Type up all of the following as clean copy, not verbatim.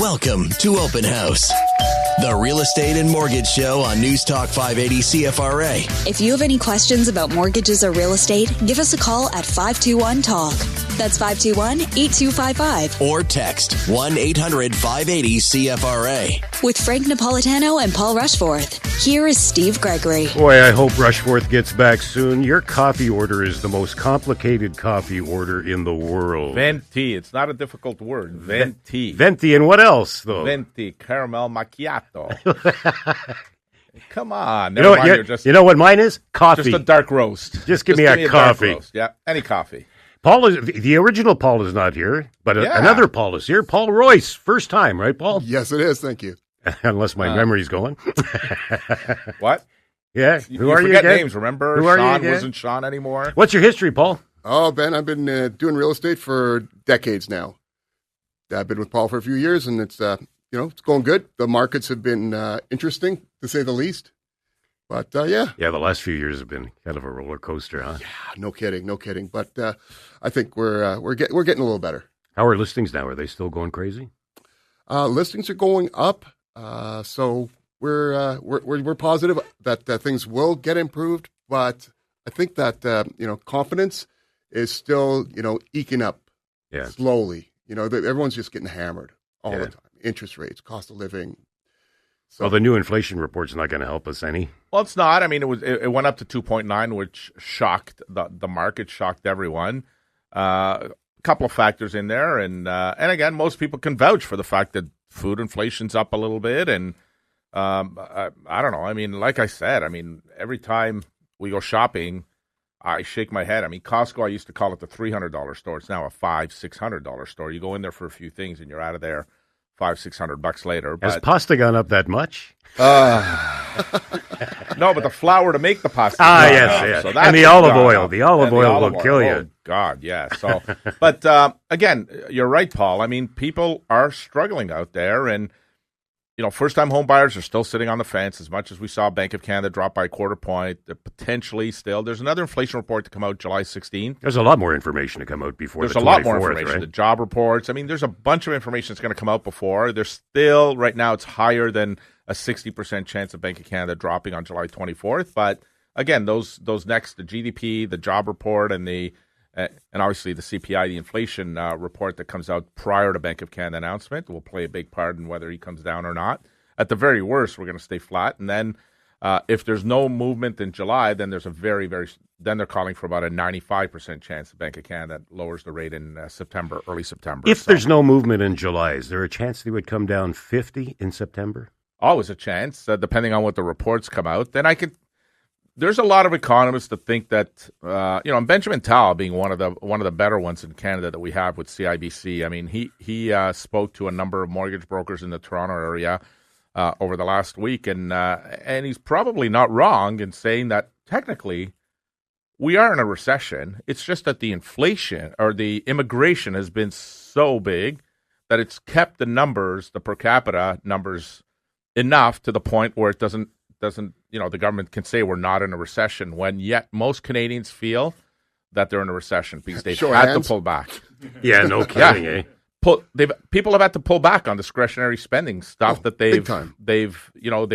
Welcome to Open House, the real estate and mortgage show on News Talk 580 CFRA. If you have any questions about mortgages or real estate, give us a call at 521-TALK. That's 521-8255. Or text 1-800-580-CFRA. With Frank Napolitano and Paul Rushforth, here is Steve Gregory. Boy, I hope Rushforth gets back soon. Your coffee order is the most complicated coffee order in the world. Venti. It's not a difficult word. Venti. Venti, and what else, though? Venti. Caramel macchiato. Come on. You know what mine is? Coffee. Just a dark roast. Just give me a coffee. Yeah, any coffee. Paul is the original Paul is not here, but another Paul is here. Paul Royce, first time, right, Paul? Yes, it is. Thank you. Unless my memory's going. What? Yeah. Who are you again? Names, remember? Who Sean wasn't Sean anymore. What's your history, Paul? Oh, Ben, I've been doing real estate for decades now. I've been with Paul for a few years, and it's it's going good. The markets have been interesting, to say the least. But, yeah. Yeah, the last few years have been kind of a roller coaster, huh? Yeah, no kidding. But I think we're getting a little better. How are listings now? Are they still going crazy? Listings are going up, so we're positive that things will get improved. But I think that confidence is still eking up slowly. Everyone's just getting hammered all the time. Interest rates, cost of living. So the new inflation report's not going to help us any. Well, it's not. I mean, it went up to 2.9, which shocked the market, shocked everyone. A couple of factors in there, and again, most people can vouch for the fact that food inflation's up a little bit, and I don't know. I mean, like I said, every time we go shopping, I shake my head. I mean, Costco, I used to call it the $300 store. It's now a $500-$600 store. You go in there for a few things, and you're out of there $500-$600 later. Has pasta gone up that much? No, but the flour to make the pasta. Yes. So and the olive oil. The olive oil will kill you. Oh, God, yeah. So, but again, you're right, Paul. I mean, people are struggling out there, and first-time home buyers are still sitting on the fence. As much as we saw Bank of Canada drop by a quarter point, potentially still. There's another inflation report to come out July 16th. There's a lot more information to come out before There's the 24th, a lot more information. right? The job reports. I mean, there's a bunch of information that's going to come out before. There's still, right now, it's higher than a 60% chance of Bank of Canada dropping on July 24th. But again, those next, the GDP, the job report, and obviously the CPI, the inflation report that comes out prior to Bank of Canada announcement will play a big part in whether he comes down or not. At the very worst, we're going to stay flat. And then if there's no movement in July, then there's then they're calling for about a 95% chance the Bank of Canada lowers the rate in September, early September. If there's no movement in July, is there a chance they would come down 50 in September? Always a chance, depending on what the reports come out. Then there's a lot of economists that think that, and Benjamin Tal being one of the better ones in Canada that we have with CIBC. I mean, he spoke to a number of mortgage brokers in the Toronto area over the last week, and he's probably not wrong in saying that technically we are in a recession. It's just that the inflation or the immigration has been so big that it's kept the numbers, the per capita numbers, enough to the point where it doesn't the government can say we're not in a recession, when yet most Canadians feel that they're in a recession because they've had to pull back. Yeah, no kidding, eh? People have had to pull back on discretionary spending, stuff that they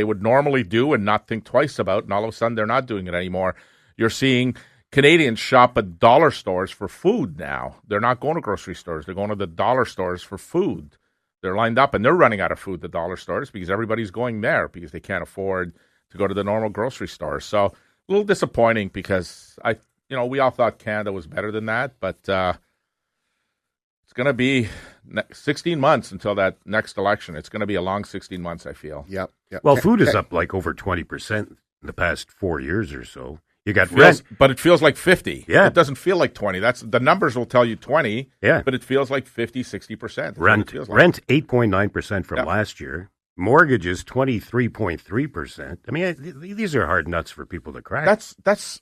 would normally do and not think twice about, and all of a sudden they're not doing it anymore. You're seeing Canadians shop at dollar stores for food now. They're not going to grocery stores. They're going to the dollar stores for food. They're lined up, and they're running out of food, the dollar stores, because everybody's going there because they can't afford to go to the normal grocery store. So a little disappointing because we all thought Canada was better than that, but it's going to be 16 months until that next election. It's going to be a long 16 months, I feel. Yep. Well, food is up like over 20% in the past 4 years or so. You got rent, but it feels like 50. Yeah. It doesn't feel like 20. The numbers will tell you 20. Yeah. But it feels like 50, 60%. Rent 8.9% from last year. Mortgages 23.3%. I mean, these are hard nuts for people to crack. That's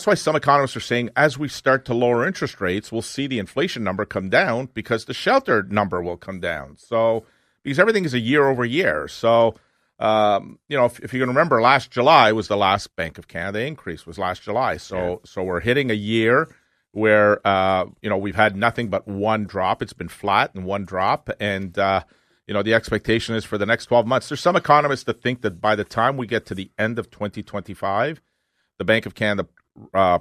why some economists are saying as we start to lower interest rates, we'll see the inflation number come down because the shelter number will come down. So because everything is a year over year. So if you can remember, last July was the last Bank of Canada increase was last July. So we're hitting a year where, we've had nothing but one drop. It's been flat and one drop. And, the expectation is for the next 12 months. There's some economists that think that by the time we get to the end of 2025, the Bank of Canada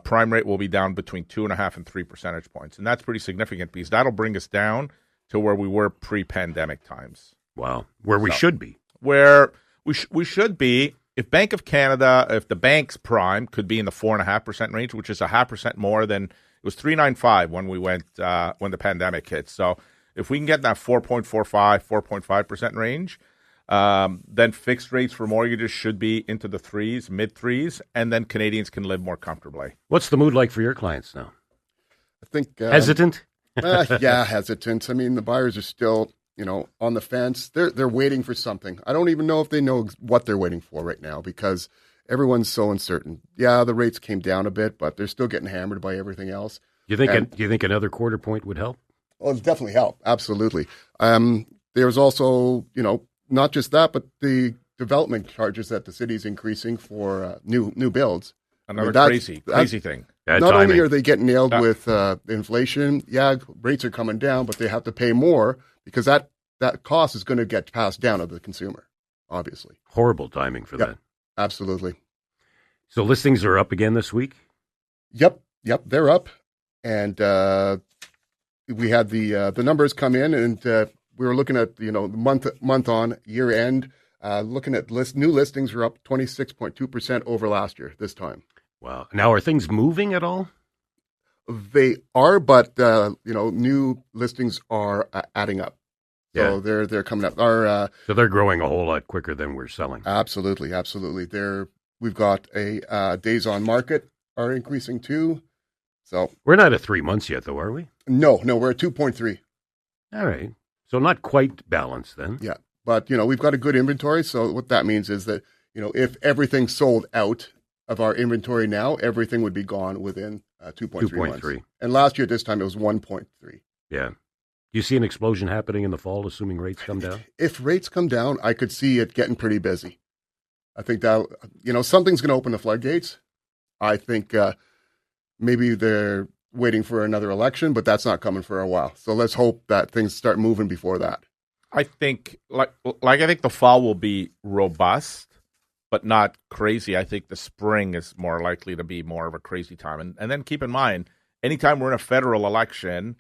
prime rate will be down between 2.5 and 3 percentage points. And that's pretty significant because that'll bring us down to where we were pre-pandemic times. Wow. Where we should be. Where we should be. If Bank of Canada, if the bank's prime could be in the 4.5% range, which is 0.5% more than it was 3.95 when we went when the pandemic hit. So if we can get that 4.45, 4.5% range, then fixed rates for mortgages should be into the threes, mid threes, and then Canadians can live more comfortably. What's the mood like for your clients now? I think hesitant. Yeah, hesitant. I mean, the buyers are still, on the fence. They're waiting for something. I don't even know if they know what they're waiting for right now because everyone's so uncertain. Yeah, the rates came down a bit, but they're still getting hammered by everything else. Do you think another quarter point would help? Well, it's definitely help. Absolutely. There's also, not just that, but the development charges that the city's increasing for new builds. Another crazy thing. Not only are they getting nailed with inflation, rates are coming down, but they have to pay more because that cost is going to get passed down to the consumer, obviously. Horrible timing for that. Absolutely. So listings are up again this week? Yep, they're up. And we had the numbers come in, and we were looking at, month on year end, looking at new listings are up 26.2% over last year this time. Wow. Now, are things moving at all? They are, but new listings are adding up. So they're coming up. So they're growing a whole lot quicker than we're selling. Absolutely. We've got a days on market are increasing too. So we're not at 3 months yet, though, are we? No, we're at 2.3. All right. So not quite balanced then. Yeah, but we've got a good inventory. So what that means is that if everything sold out of our inventory now, everything would be gone within 2.3 months. And last year at this time it was 1.3. Yeah. Do you see an explosion happening in the fall, assuming rates come down? If rates come down, I could see it getting pretty busy. I think that something's going to open the floodgates. I think maybe they're waiting for another election, but that's not coming for a while. So let's hope that things start moving before that. I think, I think the fall will be robust, but not crazy. I think the spring is more likely to be more of a crazy time. And then keep in mind, anytime we're in a federal election,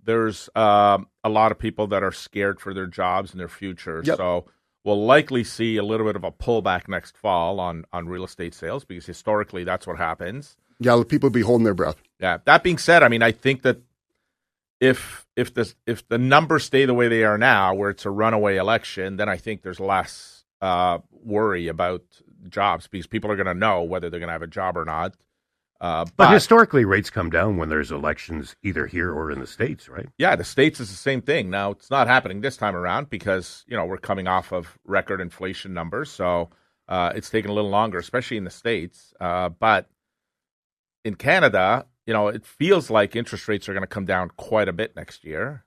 there's a lot of people that are scared for their jobs and their future. Yep. So we'll likely see a little bit of a pullback next fall on real estate sales because historically that's what happens. Yeah, people will be holding their breath. Yeah. That being said, I mean, I think that if the numbers stay the way they are now, where it's a runaway election, then I think there's less worry about jobs because people are going to know whether they're going to have a job or not. But historically, rates come down when there's elections either here or in the States, right? Yeah, the States is the same thing. Now, it's not happening this time around because, we're coming off of record inflation numbers. So it's taken a little longer, especially in the States. But in Canada, it feels like interest rates are going to come down quite a bit next year,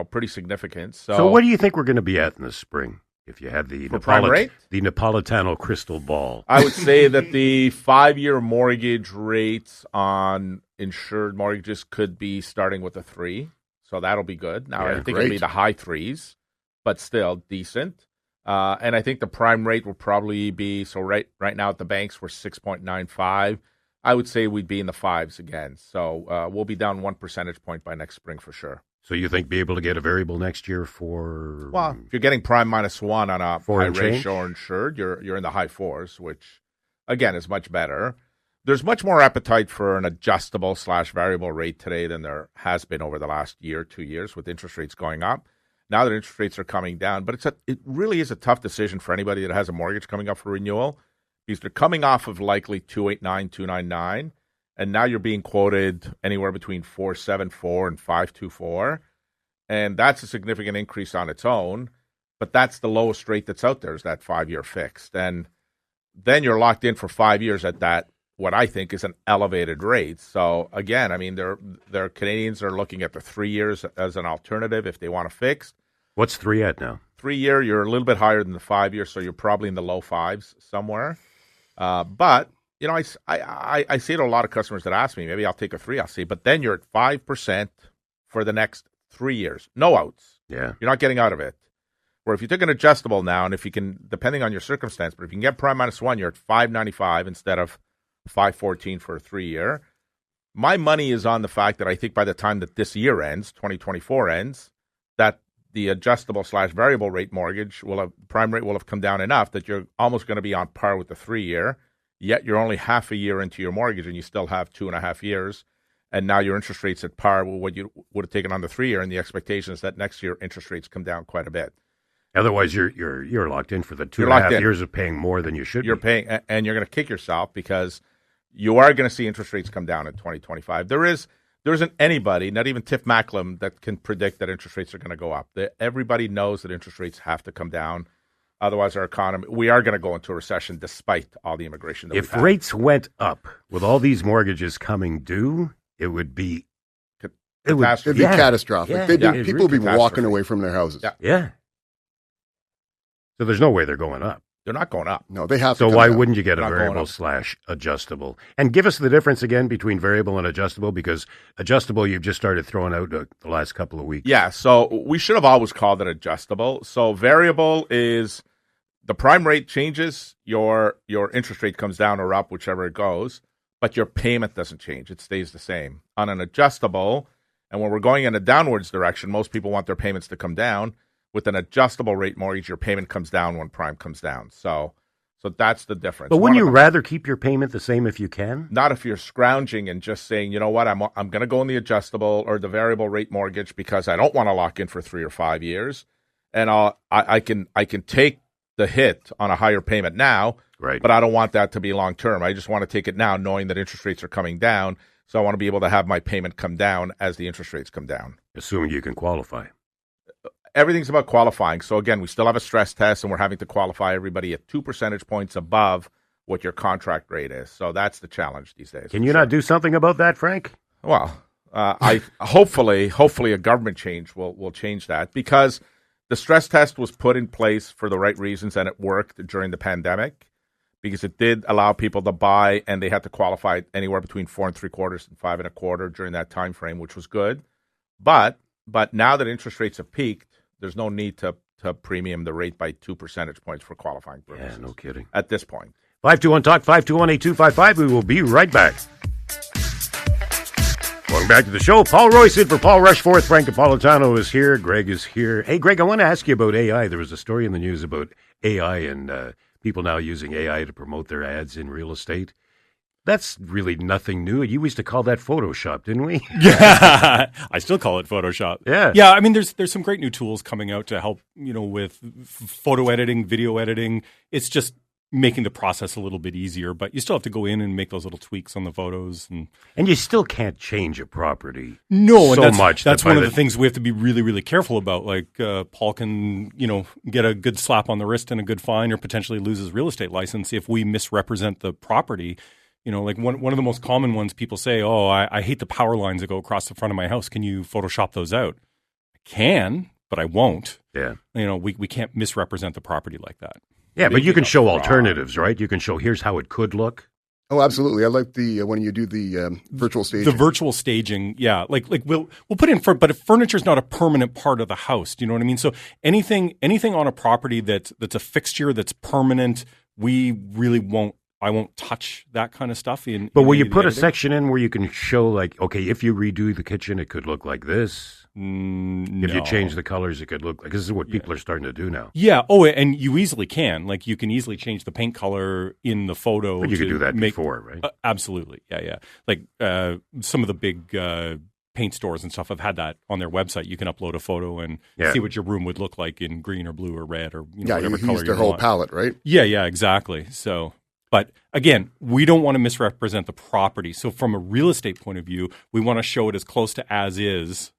pretty significant. So what do you think we're going to be at in the spring? If you had the prime rate? The Napolitano crystal ball. I would say that the 5-year mortgage rates on insured mortgages could be starting with a 3. So that'll be good. Now, I think it'll be the high 3s, but still decent. And I think the prime rate will probably be, so right now at the banks, we're 6.95. I would say we'd be in the 5s again. So we'll be down 1 percentage point by next spring for sure. So you think be able to get a variable next year for? Well, if you're getting prime -1 on a high ratio or insured, you're in the high 4s, which again is much better. There's much more appetite for an adjustable / variable rate today than there has been over the last year, 2 years, with interest rates going up. Now that interest rates are coming down, but it really is a tough decision for anybody that has a mortgage coming up for renewal because they're coming off of likely 289, 299. And now you're being quoted anywhere between 474 and 524. And that's a significant increase on its own. But that's the lowest rate that's out there is that 5-year fixed. And then you're locked in for 5 years at that, what I think is an elevated rate. So again, I mean, their Canadians are looking at the 3 years as an alternative if they want to fix. What's 3 at now? 3-year, you're a little bit higher than the 5-year. So you're probably in the low 5s somewhere. But I say to a lot of customers that ask me, maybe I'll take a 3, I'll say, but then you're at 5% for the next 3 years. No outs. Yeah. You're not getting out of it. Where if you took an adjustable now, and if you can, depending on your circumstance, but if you can get prime -1, you're at 5.95 instead of 5.14 for a 3-year. My money is on the fact that I think by the time that this year ends, 2024 ends, that the adjustable/variable rate mortgage prime rate will have come down enough that you're almost going to be on par with the 3-year. Yet you're only half a year into your mortgage, and you still have 2.5 years. And now your interest rate's at par with what you would have taken on the 3-year, and the expectation is that next year interest rates come down quite a bit. Otherwise, you're locked in for the 2.5 years of paying more than you should. You're paying, and you're going to kick yourself because you are going to see interest rates come down in 2025. There isn't anybody, not even Tiff Macklem, that can predict that interest rates are going to go up. Everybody knows that interest rates have to come down. Otherwise, our economy, we are going to go into a recession despite all the immigration that if rates went up with all these mortgages coming due, it would be catastrophic. Yeah. People would be walking away from their houses. Yeah. So there's no way they're going up. They're not going up. No, they have to. So come why down. wouldn't you get a variable/adjustable? And give us the difference again between variable and adjustable, because adjustable you've just started throwing out the last couple of weeks. Yeah, so we should have always called it adjustable. So variable is the prime rate changes, your interest rate comes down or up, whichever it goes, but your payment doesn't change. It stays the same. On an adjustable, and when we're going in a downwards direction, most people want their payments to come down. With an adjustable rate mortgage, your payment comes down when prime comes down. So that's the difference. But wouldn't you rather keep your payment the same if you can? Not if you're scrounging and just saying, you know what, I'm going to go in the adjustable or the variable rate mortgage because I don't want to lock in for 3 or 5 years, and I can take the hit on a higher payment now, right? But I don't want that to be long term. I just want to take it now, knowing that interest rates are coming down. So I want to be able to have my payment come down as the interest rates come down, assuming you can qualify. Everything's about qualifying. So again, we still have a stress test, and we're having to qualify everybody at 2 percentage points above what your contract rate is. So that's the challenge these days. Can you not do something about that, Frank? Well, I hopefully a government change will change that, because the stress test was put in place for the right reasons, and it worked during the pandemic because it did allow people to buy, and they had to qualify anywhere between 4 3/4 and 5 1/4 during that time frame, which was good. But now that interest rates have peaked, there's no need to premium the rate by 2 percentage points for qualifying purposes. Yeah, no kidding. At this point. 521-TALK, 521-8255. We will be right back. Welcome back to the show. Paul Royce in for Paul Rushforth. Frank Napolitano is here. Greg is here. Hey, Greg, I want to ask you about AI. There was a story in the news about AI and people now using AI to promote their ads in real estate. That's really nothing new. You used to call that Photoshop, didn't we? Yeah, I still call it Photoshop. Yeah. Yeah, I mean, there's some great new tools coming out to help, with photo editing, video editing. It's just making the process a little bit easier, but you still have to go in and make those little tweaks on the photos. And you still can't change a property much. That's one of the things we have to be really, really careful about. Like Paul can, get a good slap on the wrist and a good fine, or potentially lose his real estate license if we misrepresent the property. Like one of the most common ones, people say, oh, I hate the power lines that go across the front of my house. Can you Photoshop those out? I can, but I won't. Yeah. We can't misrepresent the property like that. Yeah, but you can show alternatives, right? You can show, here's how it could look. Oh, absolutely. I like the when you do the virtual staging. The virtual staging, yeah. Like we'll put in but if furniture's not a permanent part of the house, do you know what I mean? So anything on a property that's a fixture that's permanent, we really won't. I won't touch that kind of stuff. But will you put a section in where you can show, like, okay, if you redo the kitchen, it could look like this? No. If you change the colors, it could look like this. Is what people are starting to do now. Yeah. Oh, and you easily can. Like, you can easily change the paint color in the photo. But you could do that before, right? Absolutely. Yeah. Like some of the big paint stores and stuff have had that on their website. You can upload a photo and see what your room would look like in green or blue or red or whatever color you want. Their whole palette, right? Yeah, exactly. So. But again, we don't want to misrepresent the property. So from a real estate point of view, we want to show it as close to as is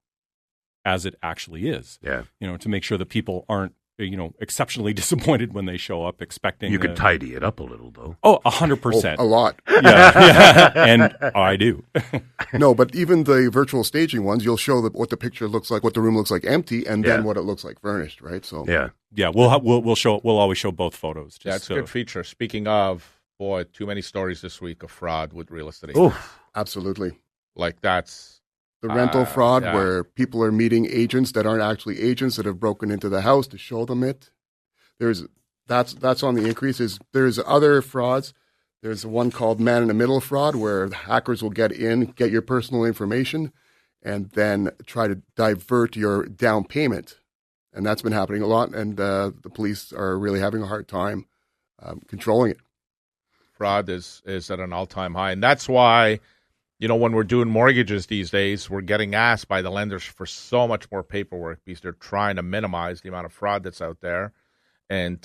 as it actually is. Yeah. To make sure that people aren't, exceptionally disappointed when they show up expecting. You could tidy it up a little, though. Oh, 100%. A lot. Yeah. And I do. No, but even the virtual staging ones, you'll show what the picture looks like, what the room looks like empty, and then what it looks like furnished, right? So yeah, we'll always show both photos. That's a good feature. Speaking of, boy, too many stories this week of fraud with real estate. Oh, Absolutely. Like that's The rental fraud yeah. where people are meeting agents that aren't actually agents that have broken into the house to show them it. That's on the increase. There's other frauds. There's one called man in the middle fraud where the hackers will get your personal information, and then try to divert your down payment. And that's been happening a lot, and the police are really having a hard time controlling it. Fraud is at an all-time high. And that's why, when we're doing mortgages these days, we're getting asked by the lenders for so much more paperwork because they're trying to minimize the amount of fraud that's out there. And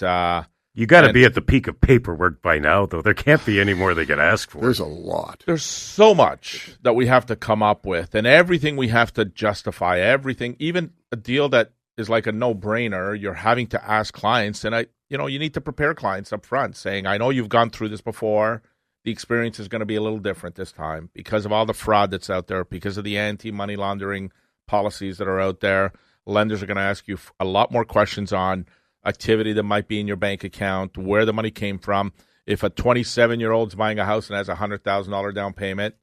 you got to be at the peak of paperwork by now, though. There can't be any more they get asked for. There's a lot. There's so much that we have to come up with, and everything we have to justify, everything, even a deal that is like a no-brainer, you're having to ask clients, and you need to prepare clients up front, saying, I know you've gone through this before. The experience is going to be a little different this time because of all the fraud that's out there, because of the anti-money laundering policies that are out there. Lenders are going to ask you a lot more questions on activity that might be in your bank account, where the money came from. If a 27-year-old's buying a house and has a $100,000 down payment,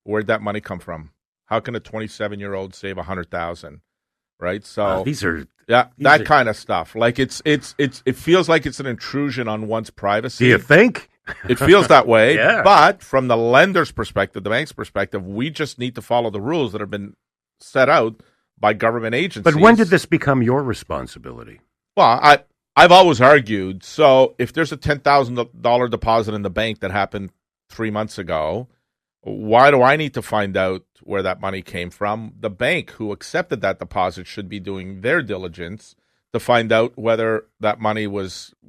where'd that money come from? How can a 27-year-old save $100,000? Right? So that kind of stuff. Like it feels like it's an intrusion on one's privacy. Do you think? It feels that way. Yeah. But from the lender's perspective, the bank's perspective, we just need to follow the rules that have been set out by government agencies. But when did this become your responsibility? Well, I've always argued, so if there's a $10,000 deposit in the bank that happened 3 months ago, why do I need to find out where that money came from? The bank who accepted that deposit should be doing their diligence to find out whether that money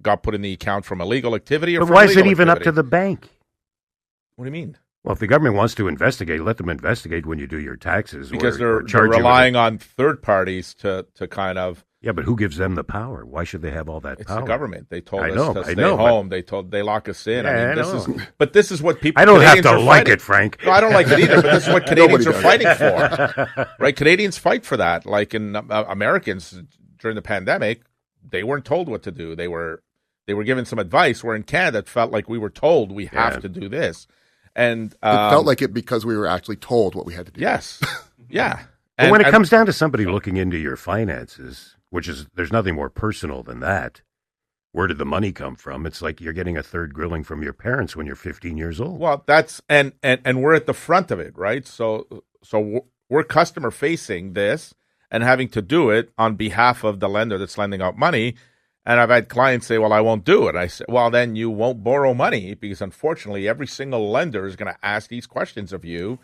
got put in the account from illegal activity or But from why is legal it even activity. up to the bank? What do you mean? Well, if the government wants to investigate, let them investigate when you do your taxes. Because or they're charge you with relying on third parties to kind of. Yeah, but who gives them the power? Why should they have all that It's power? the government. They told I us know, to I stay know, home. They lock us in. Yeah, This is what people. I don't have Canadians to are like fighting. it, Frank. No, I don't like it either. But this is what Canadians are Nobody fighting for, right? Canadians fight for that. Like in Americans during the pandemic, they weren't told what to do. They were given some advice. Where in Canada, it felt like we were told we have to do this, and It felt like it because we were actually told what we had to do. yes, yeah. But when it comes down to somebody looking into your finances, there's nothing more personal than that. Where did the money come from? It's like you're getting a third grilling from your parents when you're 15 years old. Well, that's and we're at the front of it, right? So we're customer facing this and having to do it on behalf of the lender that's lending out money. And I've had clients say, "Well, I won't do it." I said, "Well, then you won't borrow money because unfortunately, every single lender is going to ask these questions of you,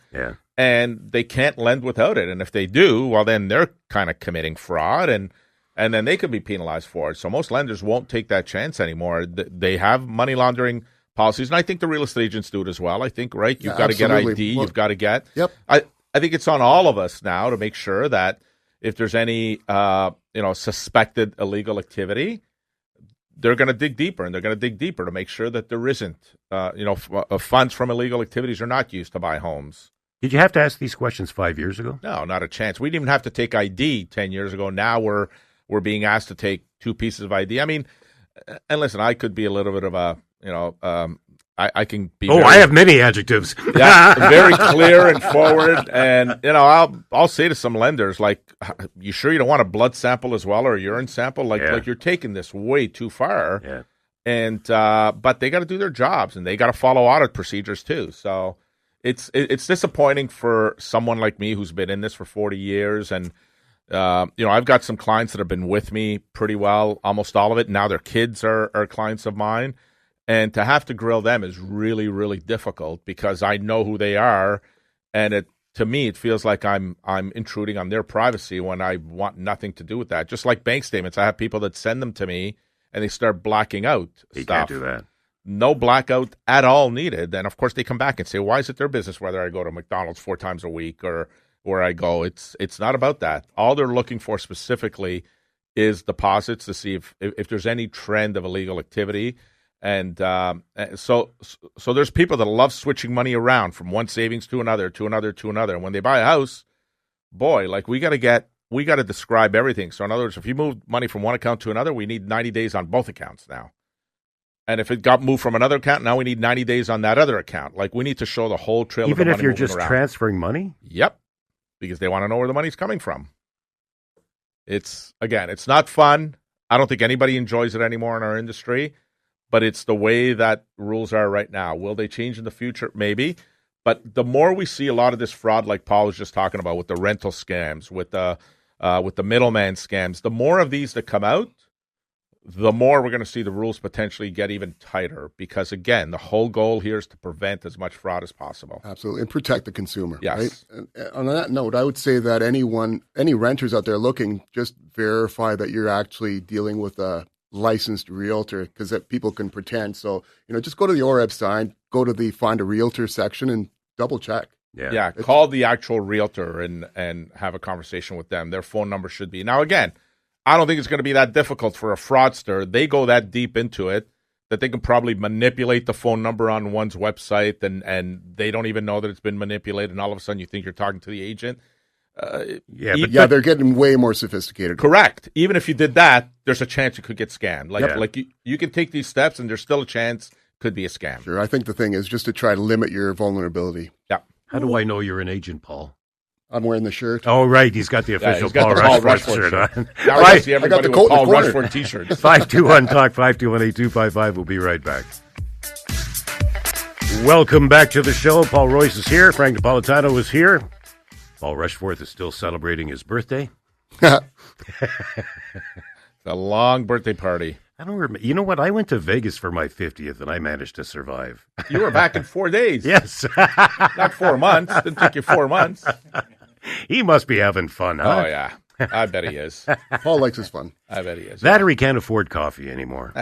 and they can't lend without it. And if they do, well, then they're kind of committing fraud and." And then they could be penalized for it. So most lenders won't take that chance anymore. They have money laundering policies, and I think the real estate agents do it as well. I think, right? You've got to get ID. You've got to get. Yep. I think it's on all of us now to make sure that if there's any suspected illegal activity, they're going to dig deeper, and they're going to dig deeper to make sure that there isn't. Funds from illegal activities are not used to buy homes. Did you have to ask these questions 5 years ago? No, not a chance. We didn't even have to take ID 10 years ago. Now we're being asked to take 2 pieces of ID. I mean, and listen, I could be a little bit of a, I can be. I have many adjectives. Very clear and forward. And, I'll say to some lenders, like, you sure you don't want a blood sample as well or a urine sample? Like you're taking this way too far. Yeah. And, but they got to do their jobs and they got to follow audit procedures too. So it's disappointing for someone like me who's been in this for 40 years and, I've got some clients that have been with me pretty well, almost all of it. Now their kids are clients of mine. And to have to grill them is really, really difficult because I know who they are. And to me, it feels like I'm intruding on their privacy when I want nothing to do with that. Just like bank statements, I have people that send them to me and they start blacking out You stuff. can't do that. No blackout at all needed. And, of course, they come back and say, why is it their business whether I go to McDonald's 4 times a week or where I go? It's not about that. All they're looking for specifically is deposits to see if there's any trend of illegal activity. And so there's people that love switching money around from one savings to another, to another, to another. And when they buy a house, boy, like we got to describe everything. So in other words, if you move money from one account to another, we need 90 days on both accounts now. And if it got moved from another account, now we need 90 days on that other account. Like, we need to show the whole trail of the money. Even if you're just around. transferring money? Yep. Because they want to know where the money's coming from. It's not fun. I don't think anybody enjoys it anymore in our industry, but it's the way that rules are right now. Will they change in the future? Maybe. But the more we see a lot of this fraud, like Paul was just talking about, with the rental scams, with the middleman scams, the more of these that come out, the more we're going to see the rules potentially get even tighter. Because, again, the whole goal here is to prevent as much fraud as possible. Absolutely. And protect the consumer. Yes. Right? And on that note, I would say that any renters out there looking, just verify that you're actually dealing with a licensed realtor, because people can pretend. So, just go to the OREB sign, go to the Find a Realtor section and double check. Yeah. Call the actual realtor and have a conversation with them. Their phone number should be. Now, again, I don't think it's going to be that difficult for a fraudster. They go that deep into it that they can probably manipulate the phone number on one's website, and they don't even know that it's been manipulated, and all of a sudden you think you're talking to the agent. They're getting way more sophisticated. Correct. Even if you did that, there's a chance you could get scammed. Like you can take these steps, and there's still a chance it could be a scam. Sure. I think the thing is just to try to limit your vulnerability. Yeah. How do I know you're an agent, Paul? I'm wearing the shirt. Oh, right. He's got the official Paul Rushforth shirt on. Now I see everybody I got the with Paul coat in the corner. Rushforth t-shirts. 521-TALK, 521-8255. We'll be right back. Welcome back to the show. Paul Royce is here. Frank Napolitano is here. Paul Rushforth is still celebrating his birthday. A long birthday party. I don't remember. You know what? I went to Vegas for my 50th, and I managed to survive. You were back in 4 days. Yes. Not 4 months. Didn't take you 4 months. He must be having fun, huh? Oh, yeah. I bet he is. Paul likes his fun. I bet he is. That or he can't afford coffee anymore.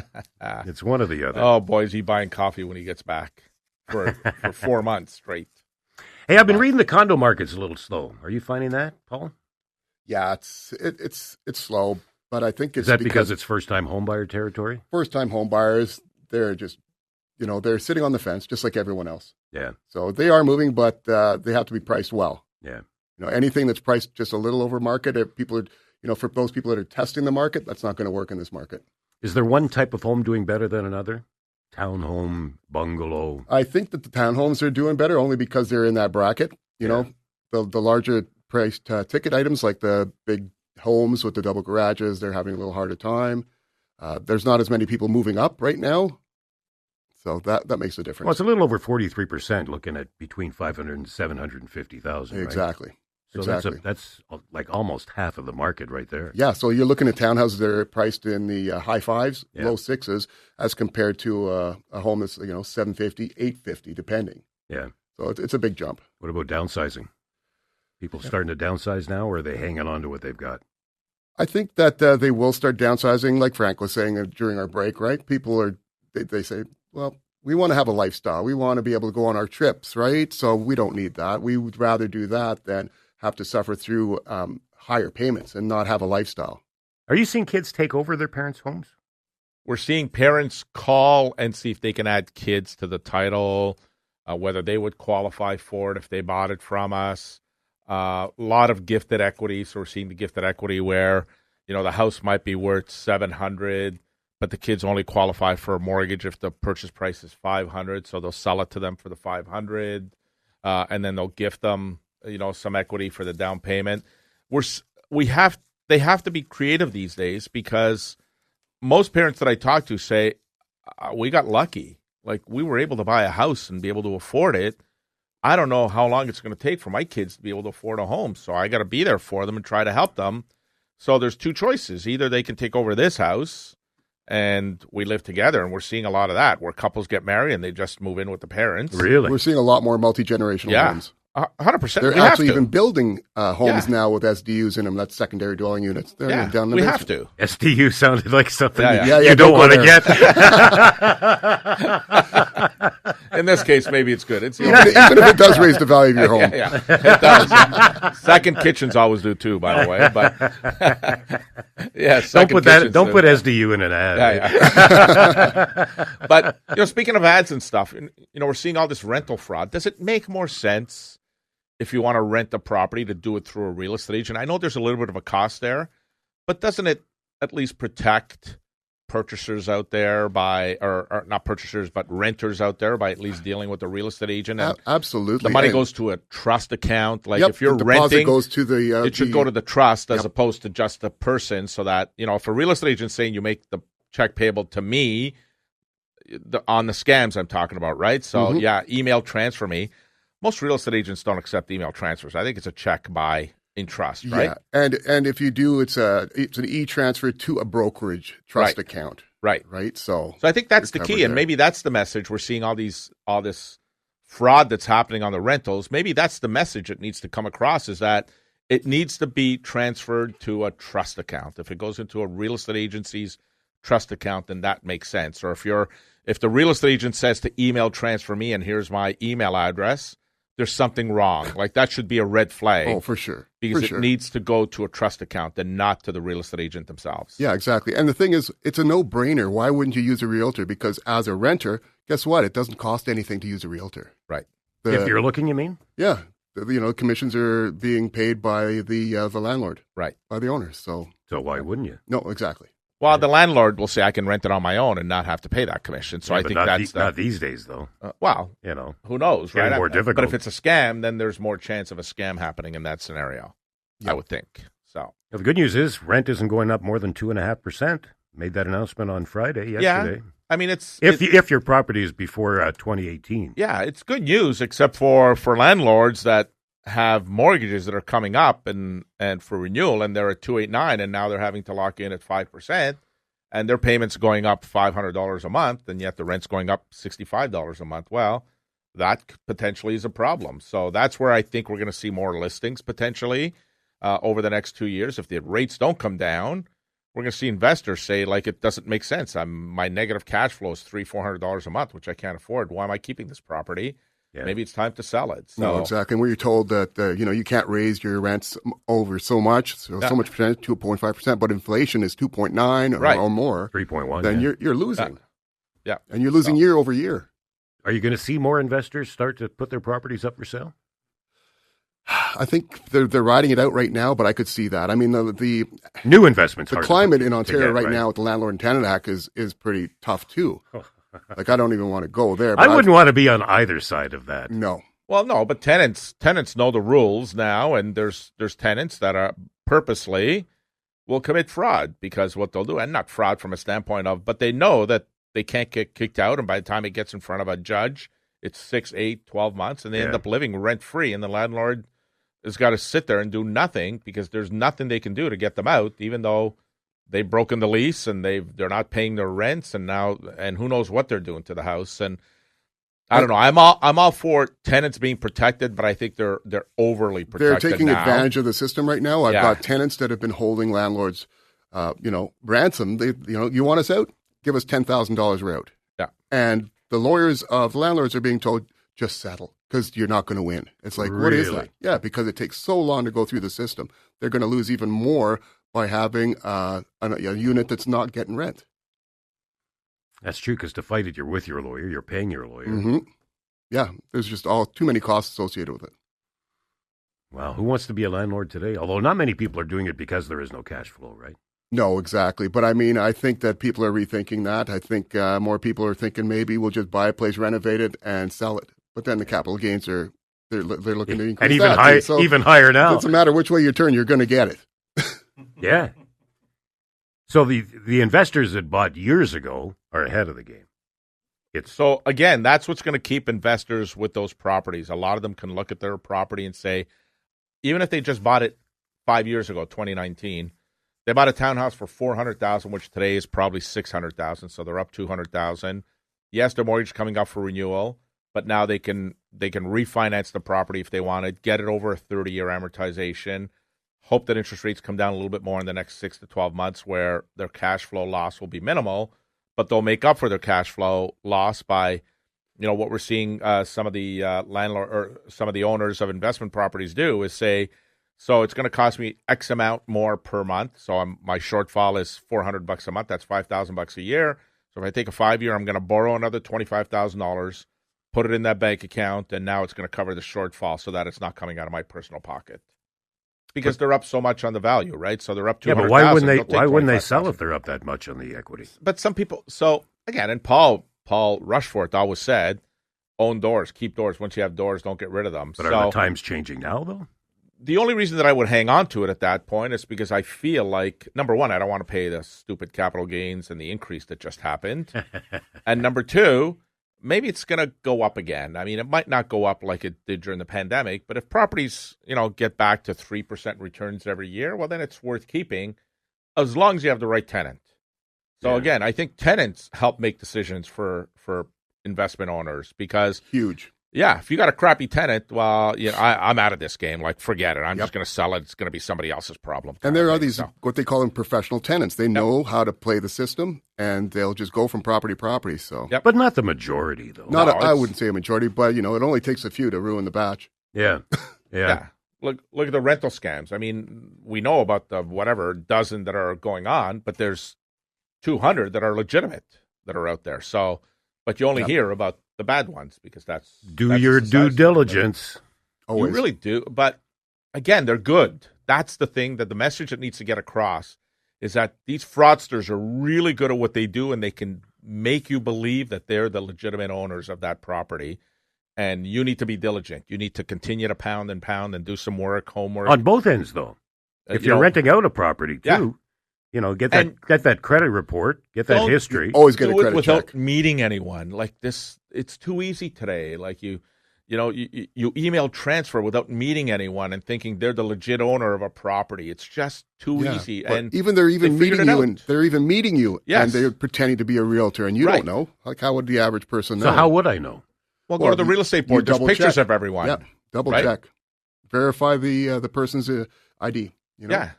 It's one or the other. Oh, boy, is he buying coffee when he gets back for 4 months straight. Hey, I've been reading the condo market's a little slow. Are you finding that, Paul? Yeah, it's slow, but I think it's Is that because it's first-time homebuyer territory? First-time home buyers, they're just, they're sitting on the fence just like everyone else. Yeah. So they are moving, but they have to be priced well. Yeah. Anything that's priced just a little over market, if people are, for those people that are testing the market, that's not going to work in this market. Is there one type of home doing better than another? Townhome, bungalow? I think that the townhomes are doing better only because they're in that bracket. The larger priced ticket items like the big homes with the double garages, they're having a little harder time. There's not as many people moving up right now. So that makes a difference. Well, it's a little over 43% looking at between 500 and 750,000. Right? Exactly. So exactly. that's like almost half of the market right there. Yeah, so you're looking at townhouses that are priced in the high fives, low sixes, as compared to a home that's 750, 850, depending. Yeah. So it's a big jump. What about downsizing? People starting to downsize now, or are they hanging on to what they've got? I think that they will start downsizing, like Frank was saying during our break, right? People they say, well, we want to have a lifestyle. We want to be able to go on our trips, right? So we don't need that. We would rather do that than have to suffer through higher payments and not have a lifestyle. Are you seeing kids take over their parents' homes? We're seeing parents call and see if they can add kids to the title, whether they would qualify for it if they bought it from us. A lot of gifted equity. So we're seeing the gifted equity where, the house might be worth $700, but the kids only qualify for a mortgage if the purchase price is $500. So they'll sell it to them for the $500, and then they'll gift them, some equity for the down payment. They have to be creative these days because most parents that I talk to say, we got lucky. Like, we were able to buy a house and be able to afford it. I don't know how long it's going to take for my kids to be able to afford a home. So I got to be there for them and try to help them. So there's two choices. Either they can take over this house and we live together, and we're seeing a lot of that where couples get married and they just move in with the parents. Really? We're seeing a lot more multi-generational homes. 100%. They're actually even building homes now with SDUs in them. That's secondary dwelling units. They're down in the we basement. have to. SDU sounded like something Yeah, you don't want to get. In this case, maybe it's good. It's Even if it does raise the value of your home. Yeah, it does. Second kitchens always do too, by the way. But Don't put SDU in an ad. Yeah. But speaking of ads and stuff, we're seeing all this rental fraud. Does it make more sense if you want to rent a property to do it through a real estate agent? I know there's a little bit of a cost there, but doesn't it at least protect purchasers out there or not purchasers, but renters out there by at least dealing with a real estate agent. And absolutely. The money goes to a trust account. Like yep, if you're the deposit renting, goes to it should go to the trust as yep. opposed to just the person, so that, if a real estate agent saying you make the check payable to me, on the scams I'm talking about, right? So email transfer me. Most real estate agents don't accept email transfers. I think it's a check by in trust, right? Yeah, and if you do, it's an e-transfer to a brokerage trust account. Right. So I think that's the key, and maybe that's the message. We're seeing all this fraud that's happening on the rentals. Maybe that's the message that needs to come across, is that it needs to be transferred to a trust account. If it goes into a real estate agency's trust account, then that makes sense. Or if the real estate agent says to email transfer me and here's my email address, there's something wrong. Like, that should be a red flag. Oh, for sure. Because it needs to go to a trust account and not to the real estate agent themselves. Yeah, exactly. And the thing is, it's a no-brainer. Why wouldn't you use a realtor? Because as a renter, guess what? It doesn't cost anything to use a realtor. Right. If you're looking, you mean? Yeah. Commissions are being paid by the landlord. Right. By the owners. So why wouldn't you? No, exactly. Well, the landlord will say, I can rent it on my own and not have to pay that commission. So I think that's not these days, though. Who knows, right? More difficult. But if it's a scam, then there's more chance of a scam happening in that scenario, I would think. So the good news is rent isn't going up more than 2.5%. Made that announcement on Friday, yesterday. Yeah. I mean, if your property is before 2018. Yeah, it's good news, except for landlords that have mortgages that are coming up and for renewal, and they're at 2.89, and now they're having to lock in at 5%, and their payments going up $500 a month, and yet the rent's going up $65 a month. Well, that potentially is a problem. So that's where I think we're going to see more listings potentially over the next 2 years. If the rates don't come down, we're going to see investors say, like, it doesn't make sense. My negative cash flow is $300-400 a month, which I can't afford. Why am I keeping this property? Yeah. Maybe it's time to sell it. So. No, exactly. And where you're told that you can't raise your rents over so much, so much percent, 2.5%, but inflation is 2.9 or more, 3.1. Then you're losing. Yeah, and you're losing year over year. Are you going to see more investors start to put their properties up for sale? I think they're riding it out right now, but I could see that. I mean, the new investments. The climate in Ontario right now with the Landlord and Tenant Act is pretty tough too. Like, I don't even want to go there. But I wouldn't want to be on either side of that. No. Well, no, but tenants know the rules now, and there's tenants that are purposely will commit fraud, because what they'll do, and not fraud from a standpoint of, but they know that they can't get kicked out, and by the time it gets in front of a judge, it's 6, 8, 12 months, and they end up living rent-free, and the landlord has got to sit there and do nothing because there's nothing they can do to get them out, even though they've broken the lease and they're not paying their rents, and who knows what they're doing to the house. And I don't know. I'm all for tenants being protected, but I think they're overly protected. They're taking now. advantage of the system right now. I've got tenants that have been holding landlords, ransom. They, you want us out? Give us $10,000, we're out. Yeah. And the lawyers of landlords are being told, just settle, because you're not going to win. It's like, really? What is that? Yeah, because it takes so long to go through the system. They're going to lose even more by having a unit that's not getting rent. That's true, because to fight it, you're with your lawyer, you're paying your lawyer. Mm-hmm. Yeah, there's just too many costs associated with it. Wow, who wants to be a landlord today? Although not many people are doing it because there is no cash flow, right? No, exactly. But I mean, I think that people are rethinking that. I think more people are thinking maybe we'll just buy a place, renovate it, and sell it. But then the capital gains they're looking to increase, and even higher now. It doesn't matter which way you turn, you're going to get it. Yeah. So the investors that bought years ago are ahead of the game. So again, that's what's going to keep investors with those properties. A lot of them can look at their property and say, even if they just bought it 5 years ago, 2019, they bought a townhouse for $400,000, which today is probably $600,000. So they're up $200,000. Yes, their mortgage is coming up for renewal, but now they can refinance the property if they wanted, get it over a 30-year amortization, hope that interest rates come down a little bit more in the next 6 to 12 months, where their cash flow loss will be minimal, but they'll make up for their cash flow loss by, what we're seeing some of the landlord or some of the owners of investment properties do is say, so it's going to cost me X amount more per month. So my shortfall is $400 a month. That's $5,000 a year. So if I take a 5-year, I'm going to borrow another $25,000, put it in that bank account, and now it's going to cover the shortfall so that it's not coming out of my personal pocket. Because they're up so much on the value, right? So they're up 200,000. Yeah, but why wouldn't they sell if they're up that much on the equity? But some people. So again, and Paul Rushforth always said, own doors, keep doors. Once you have doors, don't get rid of them. But are the times changing now, though? The only reason that I would hang on to it at that point is because I feel like, number one, I don't want to pay the stupid capital gains and the increase that just happened. And number two, maybe it's going to go up again. I mean, it might not go up like it did during the pandemic, but if properties, get back to 3% returns every year, well, then it's worth keeping as long as you have the right tenant. So again, I think tenants help make decisions for investment owners because huge. Yeah, if you got a crappy tenant, well, I'm out of this game. Like, forget it. I'm just going to sell it. It's going to be somebody else's problem. And there are these, what they call them professional tenants. They know how to play the system, and they'll just go from property to property. So, But not the majority, though. I wouldn't say a majority, but, it only takes a few to ruin the batch. Yeah. Look at the rental scams. I mean, we know about the dozen that are going on, but there's 200 that are legitimate that are out there. So, but you only hear about the bad ones because that's your due diligence. Always. You really do. But again, they're good. That's the thing, that the message that needs to get across is that these fraudsters are really good at what they do, and they can make you believe that they're the legitimate owners of that property. And you need to be diligent. You need to continue to pound and do some homework. On both ends, though. If you're renting out a property, too. Get that credit report, get that history. Always get a credit without check. meeting anyone. Like this, it's too easy today. Like you email transfer without meeting anyone and thinking they're the legit owner of a property. It's just too easy. And they're even meeting you, and they're even meeting you, yes. and they're pretending to be a realtor, and you don't know. Like, how would the average person know? So how would I know? Well, go to the real estate board. There's pictures of everyone. Yeah, double check, verify the person's ID. Yeah.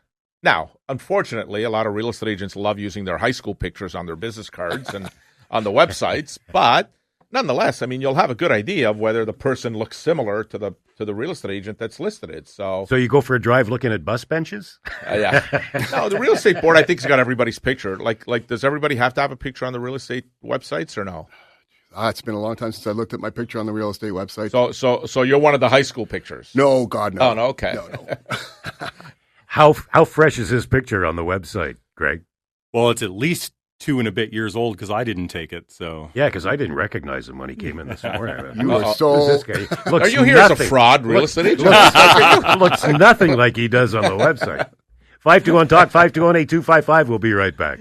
Now, unfortunately, a lot of real estate agents love using their high school pictures on their business cards and on the websites, but nonetheless, I mean, you'll have a good idea of whether the person looks similar to the real estate agent that's listed it. So you go for a drive looking at bus benches? Yeah. No, the real estate board, I think, has got everybody's picture. Like, does everybody have to have a picture on the real estate websites or no? It's been a long time since I looked at my picture on the real estate website. So you're one of the high school pictures? No, God, no. Oh, no, okay. No. How fresh is his picture on the website, Greg? Well, it's at least 2 and a bit years old because I didn't take it. So yeah, because I didn't recognize him when he came in this morning. You were so. This guy? Are you here as a fraud real estate agent? Looks nothing like he does on the website. 521 Talk 521-8255. We'll be right back.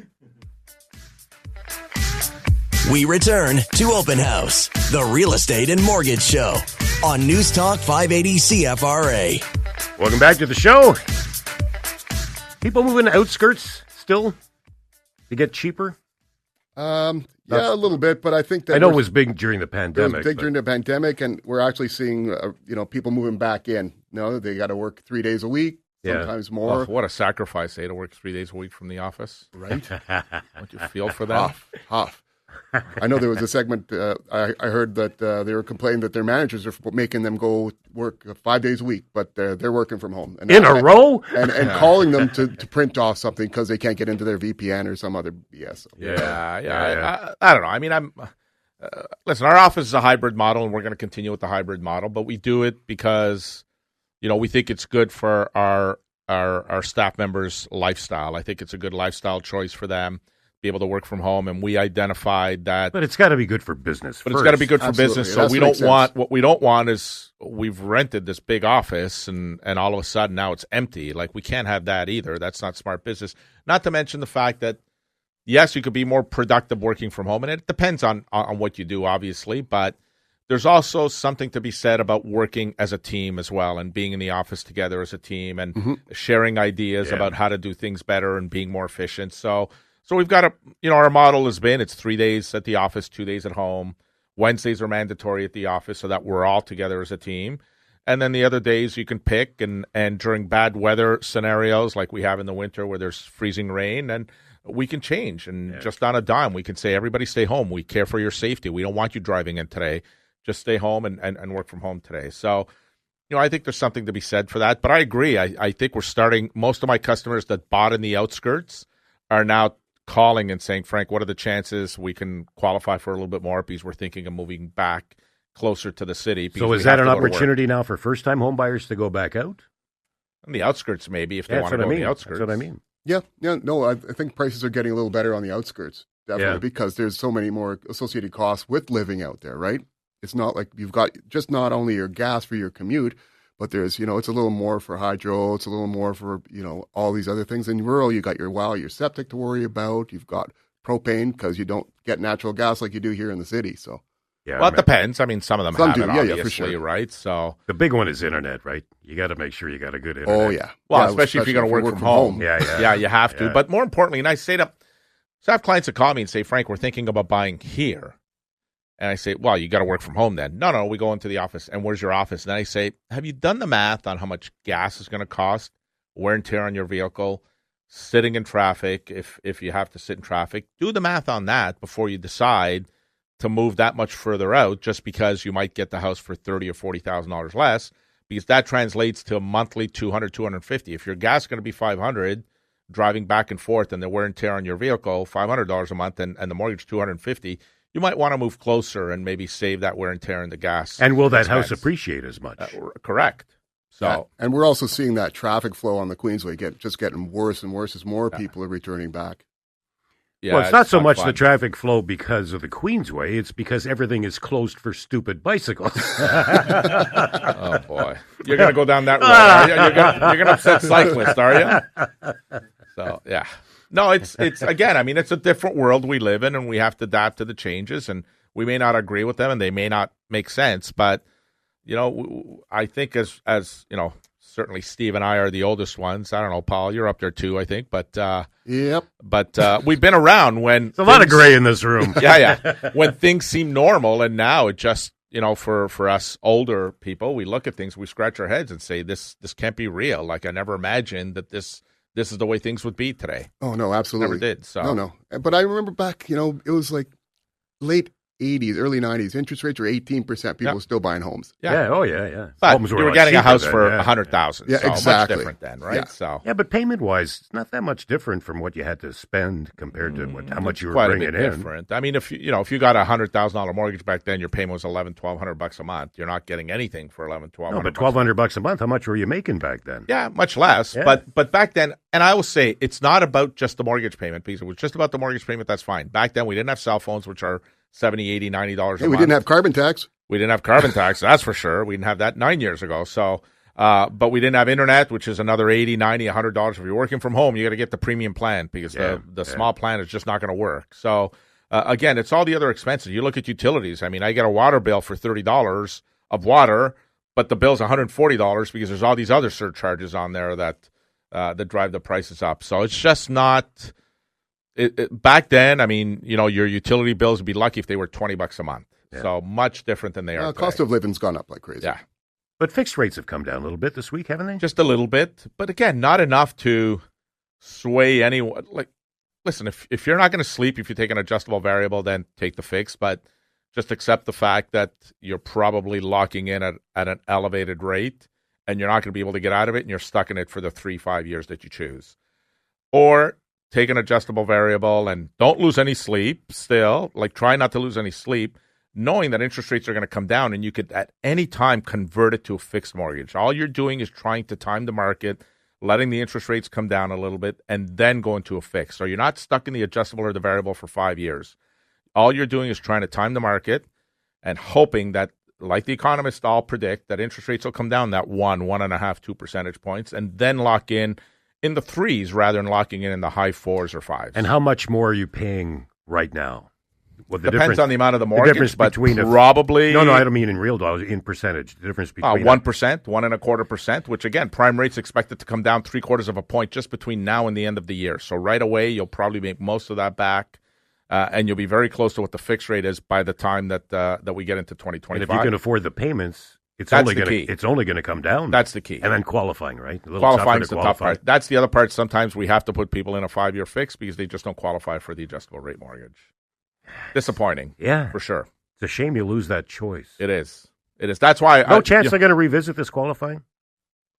We return to Open House, the real estate and mortgage show on News Talk 580 CFRA. Welcome back to the show. People moving to outskirts still to get cheaper? Yeah, a little bit, but I think that I know it was big during the pandemic. It was big during the pandemic, and we're actually seeing people moving back in. They got to work 3 days a week, sometimes more. Oh, what a sacrifice, to work 3 days a week from the office. Right? Don't you feel for that? Tough. I know there was a segment I heard that they were complaining that their managers are making them go work 5 days a week, but they're working from home in a row and calling them to print off something because they can't get into their VPN or some other BS. Yeah. I don't know. I mean, listen. Our office is a hybrid model, and we're going to continue with the hybrid model, but we do it because we think it's good for our staff members' lifestyle. I think it's a good lifestyle choice for them. Be able to work from home, and we identified that. But it's got to be good for business. But it's got to be good for business. So what we don't want is we've rented this big office, and all of a sudden now it's empty. Like, we can't have that either. That's not smart business. Not to mention the fact that yes, you could be more productive working from home, and it depends on what you do, obviously. But there's also something to be said about working as a team as well, and being in the office together as a team, and sharing ideas about how to do things better and being more efficient. So we've got our model has been, it's 3 days at the office, 2 days at home. Wednesdays are mandatory at the office so that we're all together as a team. And then the other days you can pick, and during bad weather scenarios like we have in the winter where there's freezing rain, and we can change. And just on a dime, we can say, everybody stay home. We care for your safety. We don't want you driving in today. Just stay home and work from home today. So, I think there's something to be said for that. But I agree. I think we're starting, most of my customers that bought in the outskirts are now calling and saying, Frank, what are the chances we can qualify for a little bit more, because we're thinking of moving back closer to the city. So is that an opportunity now for first-time home buyers to go back out? On the outskirts, maybe, if they want to go on the outskirts. That's what I mean. Yeah, no, I think prices are getting a little better on the outskirts, definitely, because there's so many more associated costs with living out there, right? It's not like you've got just not only your gas for your commute, but there's, it's a little more for hydro, it's a little more for, all these other things. In rural, you got your septic to worry about, you've got propane because you don't get natural gas like you do here in the city, so. Yeah, well, it depends. I mean, some of them have it, obviously, for sure. right? So the big one is internet, right? You got to make sure you got a good internet. Oh, yeah. Well, especially if you're going to work from home. Yeah, you have to. But more importantly, and I have clients that call me and say, Frank, we're thinking about buying here. And I say, well, you got to work from home then. No, we go into the office. And where's your office? And then I say, have you done the math on how much gas is going to cost, wear and tear on your vehicle, sitting in traffic, if you have to sit in traffic? Do the math on that before you decide to move that much further out, just because you might get the house for $30,000 or $40,000 less, because that translates to a monthly $200, $250. If your gas is going to be $500, driving back and forth, and the wear and tear on your vehicle $500 a month, and the mortgage $250, you might want to move closer and maybe save that wear and tear in the gas. And will that house appreciate as much? Correct. So, and we're also seeing that traffic flow on the Queensway getting worse and worse as more people are returning back. Yeah, well, it's not so much fun. The traffic flow because of the Queensway. It's because everything is closed for stupid bicycles. Oh, boy. You're going to go down that road, are you? You're going to upset cyclists, are you? So, yeah. No, it's again, I mean, it's a different world we live in, and we have to adapt to the changes, and we may not agree with them, and they may not make sense, but, I think as certainly Steve and I are the oldest ones. I don't know, Paul, you're up there too, I think. But yep. But we've been around when there's a lot of gray in this room. Yeah. When things seem normal, and now it just for us older people, we look at things, we scratch our heads and say this can't be real. Like I never imagined that this is the way things would be today. Oh no, absolutely never did. So no. But I remember back, it was like late 80s, early 90s, interest rates were 18%. People were still buying homes. Yeah. Oh, yeah. But you were getting a house for $100,000. Yeah, so exactly. Much different then, right? Yeah. So but payment-wise, it's not that much different from what you had to spend compared to how much you were bringing in. Different. I mean, if you got a $100,000 mortgage back then, your payment was $1,100-$1,200 a month. You're not getting anything for $1,100-$1,200. No, but $1,200 a month. How much were you making back then? Yeah, much less. Yeah. But back then, and I will say, it's not about just the mortgage payment piece. It was just about the mortgage payment. That's fine. Back then, we didn't have cell phones, which are $70, $80, $90 a month. We didn't have carbon tax. We didn't have carbon tax, that's for sure. We didn't have that 9 years ago. So, but we didn't have internet, which is another $80, $90, $100. If you're working from home, you got to get the premium plan because the small plan is just not going to work. So, again, it's all the other expenses. You look at utilities. I mean, I get a water bill for $30 of water, but the bill's $140 because there's all these other surcharges on there that drive the prices up. So it's just not. Back then, I mean, your utility bills would be lucky if they were $20 a month. Yeah. So much different than they are today. Cost of living's gone up like crazy. Yeah. But fixed rates have come down a little bit this week, haven't they? Just a little bit. But again, not enough to sway anyone. Like, listen, if you're not going to sleep, if you take an adjustable variable, then take the fix. But just accept the fact that you're probably locking in at an elevated rate, and you're not going to be able to get out of it, and you're stuck in it for the 3-5 years that you choose. Or take an adjustable variable and don't lose any sleep still. Like, try not to lose any sleep, knowing that interest rates are going to come down and you could at any time convert it to a fixed mortgage. All you're doing is trying to time the market, letting the interest rates come down a little bit, and then go into a fix. So you're not stuck in the adjustable or the variable for 5 years. All you're doing is trying to time the market and hoping that, like the economists all predict, that interest rates will come down that 1.5, 2 percentage points, and then lock in the 3s rather than locking in the high 4s or 5s. And how much more are you paying right now? Well, depends on the amount of the mortgage, the but probably... No, I don't mean in real dollars, in percentage. The difference between... 1%, 1.25%, which again, prime rate's expected to come down 0.75 of a point just between now and the end of the year. So right away, you'll probably make most of that back, and you'll be very close to what the fixed rate is by the time that we get into 2025. And if you can afford the payments... It's only going to come down. That's the key. And then qualifying, right? Qualifying is the tough part. That's the other part. Sometimes we have to put people in a 5-year fix because they just don't qualify for the adjustable rate mortgage. Disappointing. Yeah. For sure. It's a shame you lose that choice. It is. That's why... No chance they're going to revisit this qualifying?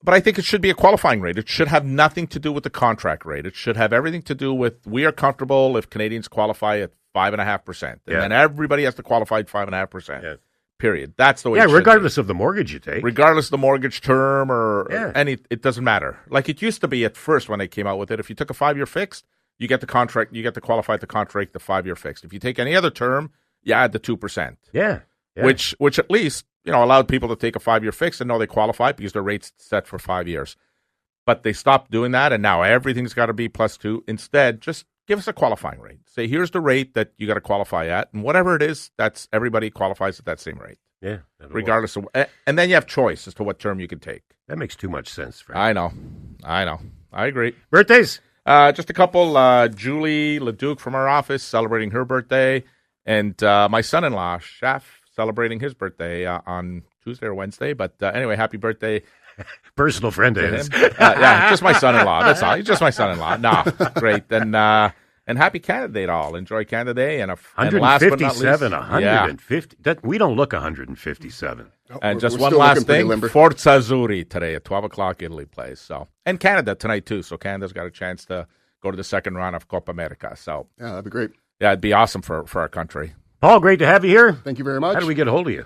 But I think it should be a qualifying rate. It should have nothing to do with the contract rate. It should have everything to do with, we are comfortable if Canadians qualify at 5.5%. And then everybody has to qualify at 5.5%. Yes. period. That's the way. Yeah, it should regardless be. of the mortgage you take. Regardless of the mortgage term or any, it doesn't matter. Like it used to be at first when they came out with it. If you took a 5-year fixed, you get the contract. You get to qualify the contract the 5-year fixed. If you take any other term, you add the 2%. Yeah. Which at least allowed people to take a 5-year fix and know they qualify because their rate's set for 5 years. But they stopped doing that, and now everything's got to be +2. Instead, just give us a qualifying rate. Say, here's the rate that you got to qualify at, and whatever it is, that's everybody qualifies at that same rate. Yeah. Regardless of, and then you have choice as to what term you can take. That makes too much sense, Frank. I know. I agree. Birthdays? Just a couple. Julie Leduc from our office celebrating her birthday, and my son-in-law, Chef, celebrating his birthday on Tuesday or Wednesday. But anyway, happy birthday. Personal friend of his. Yeah, just my son-in-law. That's all. He's just my son-in-law. No, great. And happy Canada Day to all. Enjoy Canada Day. And 157, 150. We don't look 157. And just one last thing. Forza Azzurri today at 12 o'clock, Italy plays. And Canada tonight, too. So Canada's got a chance to go to the second round of Copa America. So yeah, that'd be great. Yeah, it'd be awesome for our country. Paul, great to have you here. Thank you very much. How do we get a hold of you?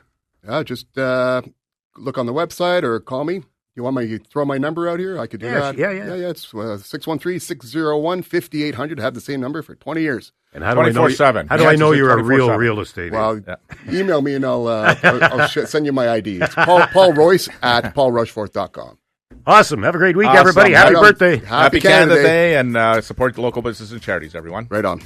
Just look on the website or call me. You want me to throw my number out here? I could do that. Yeah. It's 613-601-5800. Have the same number for 20 years. And how do I know 24/7. How do I know you're a real estate agent? Well, email me and I'll send you my ID. It's Paul Royce at paulrushforth.com. Awesome. Have a great week, everybody. Happy birthday. Happy Canada Day and support the local businesses and charities, everyone. Right on.